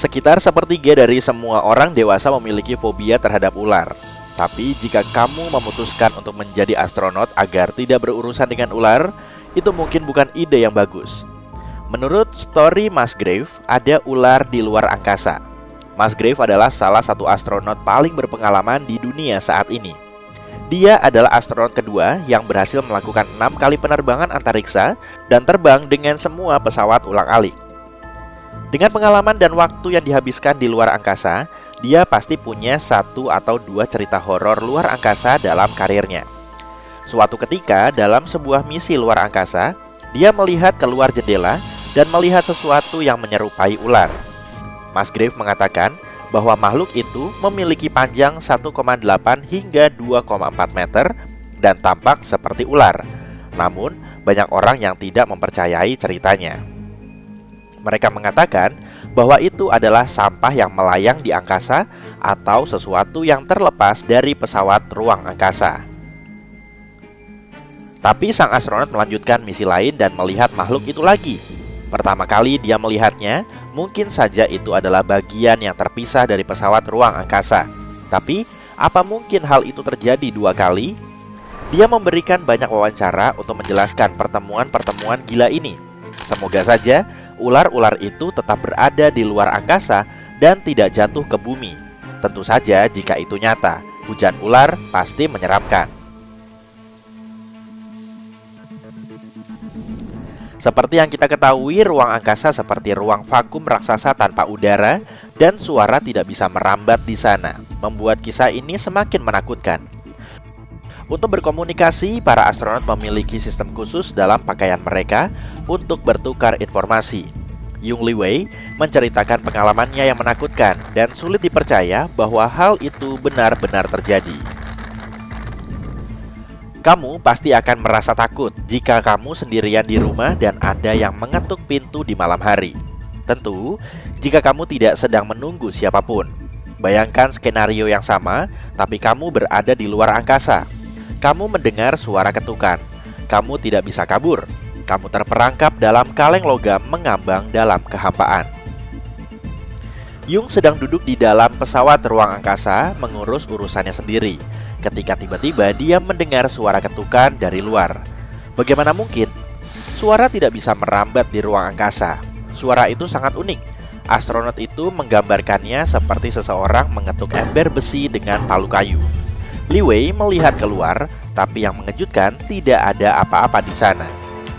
Sekitar sepertiga dari semua orang dewasa memiliki fobia terhadap ular. Tapi jika kamu memutuskan untuk menjadi astronot agar tidak berurusan dengan ular, itu mungkin bukan ide yang bagus. Menurut Story Musgrave, ada ular di luar angkasa. Musgrave adalah salah satu astronot paling berpengalaman di dunia saat ini. Dia adalah astronot kedua yang berhasil melakukan 6 kali penerbangan antariksa dan terbang dengan semua pesawat ulang-alik. Dengan pengalaman dan waktu yang dihabiskan di luar angkasa, dia pasti punya 1 atau 2 cerita horor luar angkasa dalam karirnya. Suatu ketika dalam sebuah misi luar angkasa, dia melihat keluar jendela dan melihat sesuatu yang menyerupai ular. Musgrave mengatakan bahwa makhluk itu memiliki panjang 1,8 hingga 2,4 meter dan tampak seperti ular. Namun, banyak orang yang tidak mempercayai ceritanya. Mereka mengatakan bahwa itu adalah sampah yang melayang di angkasa atau sesuatu yang terlepas dari pesawat ruang angkasa. Tapi sang astronot melanjutkan misi lain dan melihat makhluk itu lagi. Pertama kali dia melihatnya, mungkin saja itu adalah bagian yang terpisah dari pesawat ruang angkasa. Tapi, apa mungkin hal itu terjadi 2 kali? Dia memberikan banyak wawancara untuk menjelaskan pertemuan-pertemuan gila ini. Semoga saja ular-ular itu tetap berada di luar angkasa dan tidak jatuh ke bumi. Tentu saja jika itu nyata, hujan ular pasti menyeramkan. Seperti yang kita ketahui, ruang angkasa seperti ruang vakum raksasa tanpa udara dan suara tidak bisa merambat di sana, membuat kisah ini semakin menakutkan. Untuk berkomunikasi, para astronot memiliki sistem khusus dalam pakaian mereka untuk bertukar informasi. Yung Liwei menceritakan pengalamannya yang menakutkan dan sulit dipercaya bahwa hal itu benar-benar terjadi. Kamu pasti akan merasa takut jika kamu sendirian di rumah dan ada yang mengetuk pintu di malam hari. Tentu, jika kamu tidak sedang menunggu siapapun. Bayangkan skenario yang sama, tapi kamu berada di luar angkasa. Kamu mendengar suara ketukan. Kamu tidak bisa kabur. Kamu terperangkap dalam kaleng logam mengambang dalam kehampaan. Yung sedang duduk di dalam pesawat ruang angkasa mengurus urusannya sendiri, ketika tiba-tiba dia mendengar suara ketukan dari luar. Bagaimana mungkin? Suara tidak bisa merambat di ruang angkasa. Suara itu sangat unik. Astronot itu menggambarkannya seperti seseorang mengetuk ember besi dengan palu kayu. Liwei melihat keluar, tapi yang mengejutkan tidak ada apa-apa di sana.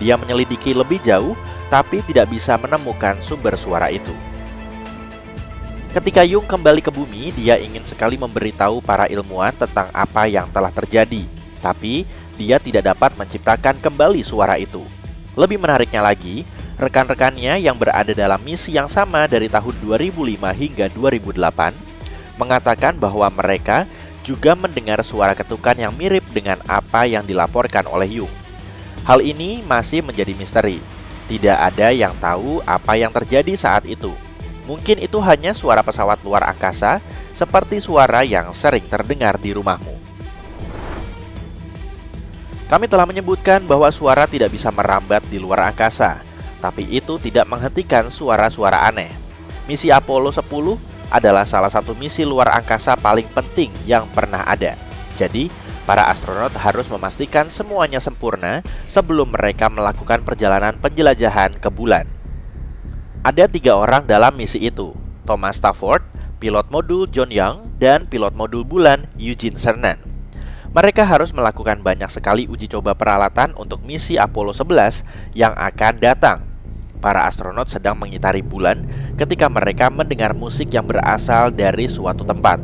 Dia menyelidiki lebih jauh, tapi tidak bisa menemukan sumber suara itu. Ketika Yung kembali ke bumi, dia ingin sekali memberitahu para ilmuwan tentang apa yang telah terjadi. Tapi, dia tidak dapat menciptakan kembali suara itu. Lebih menariknya lagi, rekan-rekannya yang berada dalam misi yang sama dari tahun 2005 hingga 2008 mengatakan bahwa mereka juga mendengar suara ketukan yang mirip dengan apa yang dilaporkan oleh Yung. Hal ini masih menjadi misteri. Tidak ada yang tahu apa yang terjadi saat itu. Mungkin itu hanya suara pesawat luar angkasa, seperti suara yang sering terdengar di rumahmu. Kami telah menyebutkan bahwa suara tidak bisa merambat di luar angkasa, tapi itu tidak menghentikan suara-suara aneh. Misi Apollo 10 adalah salah satu misi luar angkasa paling penting yang pernah ada. Jadi, para astronot harus memastikan semuanya sempurna sebelum mereka melakukan perjalanan penjelajahan ke bulan. Ada 3 orang dalam misi itu, Thomas Stafford, pilot modul John Young, dan pilot modul bulan Eugene Cernan. Mereka harus melakukan banyak sekali uji coba peralatan untuk misi Apollo 11 yang akan datang. Para astronot sedang mengitari bulan ketika mereka mendengar musik yang berasal dari suatu tempat.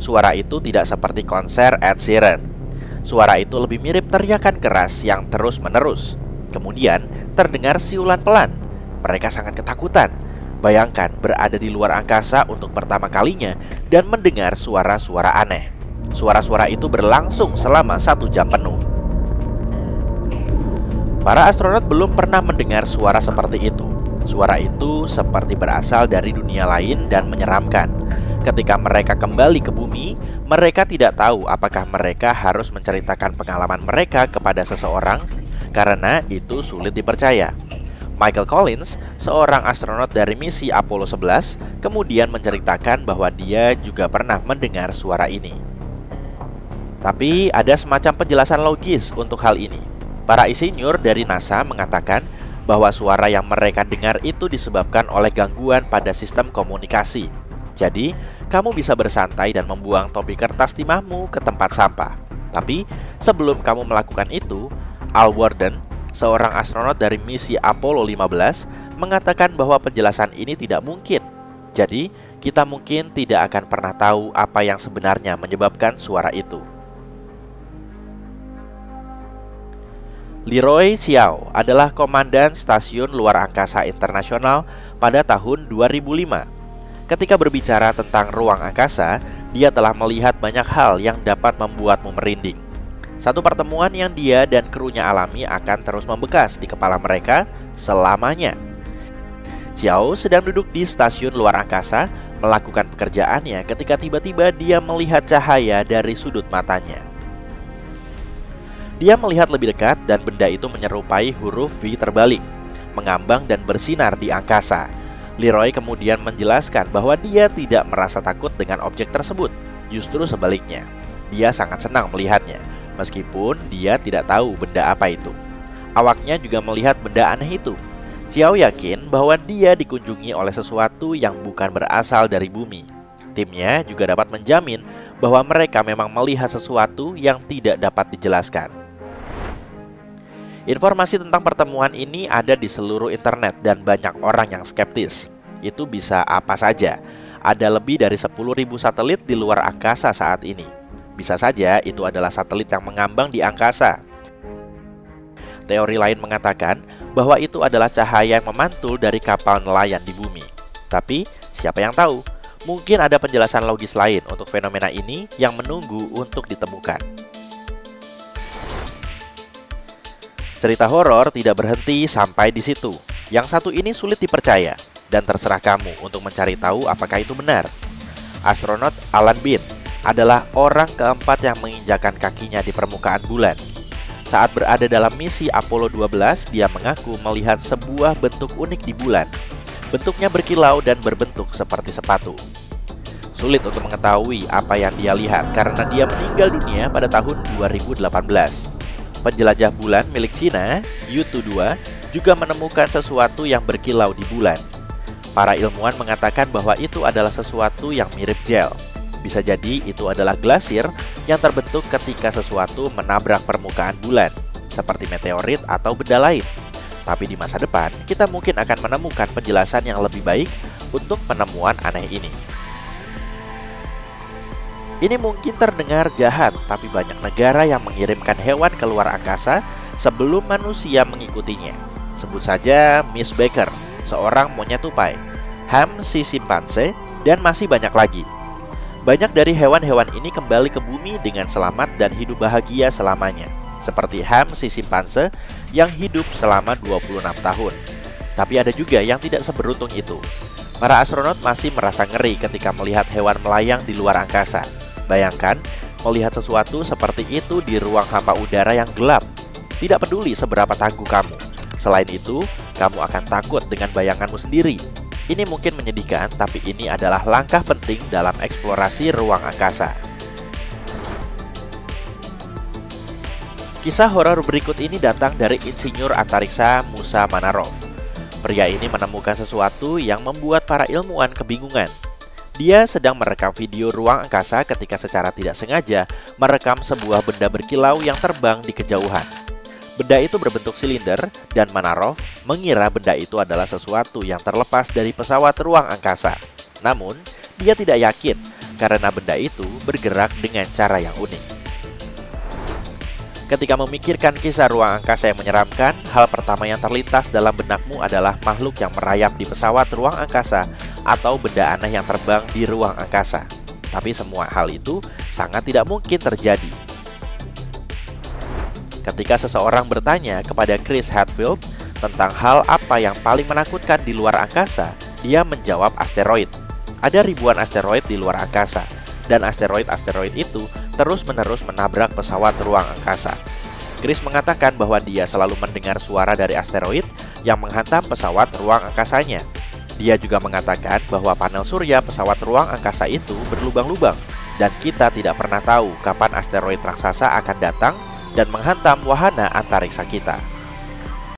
Suara itu tidak seperti konser Ed Sheeran. Suara itu lebih mirip teriakan keras yang terus-menerus. Kemudian terdengar siulan pelan. Mereka sangat ketakutan. Bayangkan berada di luar angkasa untuk pertama kalinya dan mendengar suara-suara aneh. Suara-suara itu berlangsung selama 1 jam penuh. Para astronot belum pernah mendengar suara seperti itu. Suara itu seperti berasal dari dunia lain dan menyeramkan. Ketika mereka kembali ke bumi, mereka tidak tahu apakah mereka harus menceritakan pengalaman mereka kepada seseorang, karena itu sulit dipercaya. Michael Collins, seorang astronot dari misi Apollo 11, kemudian menceritakan bahwa dia juga pernah mendengar suara ini. Tapi ada semacam penjelasan logis untuk hal ini. Para insinyur dari NASA mengatakan bahwa suara yang mereka dengar itu disebabkan oleh gangguan pada sistem komunikasi. Jadi, kamu bisa bersantai dan membuang topi kertas timahmu ke tempat sampah. Tapi, sebelum kamu melakukan itu, Al Worden, seorang astronot dari misi Apollo 15, mengatakan bahwa penjelasan ini tidak mungkin. Jadi, kita mungkin tidak akan pernah tahu apa yang sebenarnya menyebabkan suara itu. Leroy Chiao adalah komandan Stasiun Luar Angkasa Internasional pada tahun 2005. Ketika berbicara tentang ruang angkasa, dia telah melihat banyak hal yang dapat membuatmu merinding. Satu pertemuan yang dia dan krunya alami akan terus membekas di kepala mereka selamanya. Chiao sedang duduk di stasiun luar angkasa melakukan pekerjaannya ketika tiba-tiba dia melihat cahaya dari sudut matanya. Dia melihat lebih dekat dan benda itu menyerupai huruf V terbalik, mengambang dan bersinar di angkasa. Leroy kemudian menjelaskan bahwa dia tidak merasa takut dengan objek tersebut. Justru sebaliknya, dia sangat senang melihatnya, meskipun dia tidak tahu benda apa itu. Awaknya juga melihat benda aneh itu. Chiao yakin bahwa dia dikunjungi oleh sesuatu yang bukan berasal dari bumi. Timnya juga dapat menjamin bahwa mereka memang melihat sesuatu yang tidak dapat dijelaskan. Informasi tentang pertemuan ini ada di seluruh internet dan banyak orang yang skeptis. Itu bisa apa saja. Ada lebih dari 10.000 satelit di luar angkasa saat ini. Bisa saja itu adalah satelit yang mengambang di angkasa. Teori lain mengatakan bahwa itu adalah cahaya yang memantul dari kapal nelayan di bumi. Tapi, siapa yang tahu? Mungkin ada penjelasan logis lain untuk fenomena ini yang menunggu untuk ditemukan. Cerita horor tidak berhenti sampai di situ. Yang satu ini sulit dipercaya, dan terserah kamu untuk mencari tahu apakah itu benar. Astronot Alan Bean adalah orang keempat yang menginjakan kakinya di permukaan bulan. Saat berada dalam misi Apollo 12, dia mengaku melihat sebuah bentuk unik di bulan. Bentuknya berkilau dan berbentuk seperti sepatu. Sulit untuk mengetahui apa yang dia lihat karena dia meninggal dunia pada tahun 2018. Penjelajah bulan milik Cina, Yutu-2, juga menemukan sesuatu yang berkilau di bulan. Para ilmuwan mengatakan bahwa itu adalah sesuatu yang mirip gel. Bisa jadi itu adalah glasir yang terbentuk ketika sesuatu menabrak permukaan bulan, seperti meteorit atau benda lain. Tapi di masa depan, kita mungkin akan menemukan penjelasan yang lebih baik untuk penemuan aneh ini. Ini mungkin terdengar jahat, tapi banyak negara yang mengirimkan hewan ke luar angkasa sebelum manusia mengikutinya. Sebut saja Miss Baker, seorang monyet tupai, Ham si simpanse, dan masih banyak lagi. Banyak dari hewan-hewan ini kembali ke bumi dengan selamat dan hidup bahagia selamanya, seperti Ham si simpanse yang hidup selama 26 tahun. Tapi ada juga yang tidak seberuntung itu. Para astronot masih merasa ngeri ketika melihat hewan melayang di luar angkasa. Bayangkan melihat sesuatu seperti itu di ruang hampa udara yang gelap. Tidak peduli seberapa tangguh kamu. Selain itu, kamu akan takut dengan bayanganmu sendiri. Ini mungkin menyedihkan, tapi ini adalah langkah penting dalam eksplorasi ruang angkasa. Kisah horor berikut ini datang dari insinyur antariksa Musa Manarov. Pria ini menemukan sesuatu yang membuat para ilmuwan kebingungan. Dia sedang merekam video ruang angkasa ketika secara tidak sengaja merekam sebuah benda berkilau yang terbang di kejauhan. Benda itu berbentuk silinder dan Manarov mengira benda itu adalah sesuatu yang terlepas dari pesawat ruang angkasa. Namun, dia tidak yakin karena benda itu bergerak dengan cara yang unik. Ketika memikirkan kisah ruang angkasa yang menyeramkan, hal pertama yang terlintas dalam benakmu adalah makhluk yang merayap di pesawat ruang angkasa atau benda aneh yang terbang di ruang angkasa. Tapi semua hal itu sangat tidak mungkin terjadi. Ketika seseorang bertanya kepada Chris Hadfield tentang hal apa yang paling menakutkan di luar angkasa, dia menjawab asteroid. Ada ribuan asteroid di luar angkasa, dan asteroid-asteroid itu terus-menerus menabrak pesawat ruang angkasa. Chris mengatakan bahwa dia selalu mendengar suara dari asteroid yang menghantam pesawat ruang angkasanya. Dia juga mengatakan bahwa panel surya pesawat ruang angkasa itu berlubang-lubang, dan kita tidak pernah tahu kapan asteroid raksasa akan datang dan menghantam wahana antariksa kita.